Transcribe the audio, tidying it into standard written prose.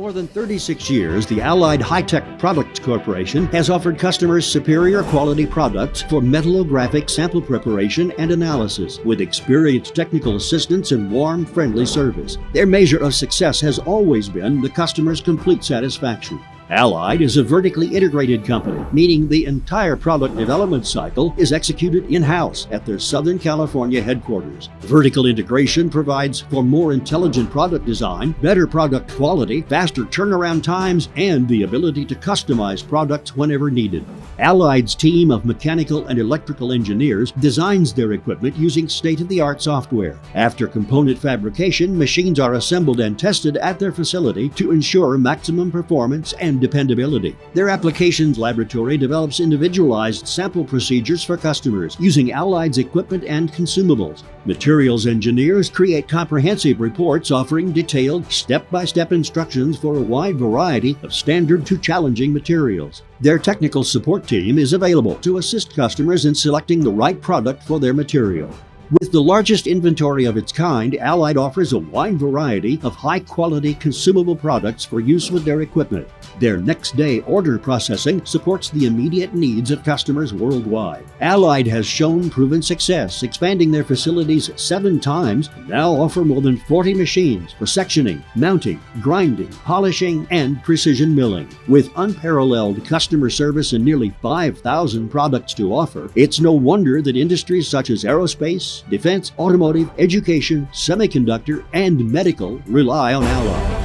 more than 36 years, the Allied High-Tech Products Corporation has offered customers superior quality products for metallographic sample preparation and analysis, with experienced technical assistance and warm, friendly service. Their measure of success has always been the customer's complete satisfaction. Allied is a vertically integrated company, meaning the entire product development cycle is executed in-house at their Southern California headquarters. Vertical integration provides for more intelligent product design, better product quality, faster turnaround times, and the ability to customize products whenever needed. Allied's team of mechanical and electrical engineers designs their equipment using state-of-the-art software. After component fabrication, machines are assembled and tested at their facility to ensure maximum performance and dependability. Their applications laboratory develops individualized sample procedures for customers using Allied's equipment and consumables. Materials engineers create comprehensive reports offering detailed step-by-step instructions for a wide variety of standard to challenging materials. Their technical support team is available to assist customers in selecting the right product for their material. With the largest inventory of its kind, Allied offers a wide variety of high-quality consumable products for use with their equipment. Their next-day order processing supports the immediate needs of customers worldwide. Allied has shown proven success, expanding their facilities 7 times and now offer more than 40 machines for sectioning, mounting, grinding, polishing, and precision milling. With unparalleled customer service and nearly 5,000 products to offer, it's no wonder that industries such as aerospace, defense, automotive, education, semiconductor, and medical rely on Allied.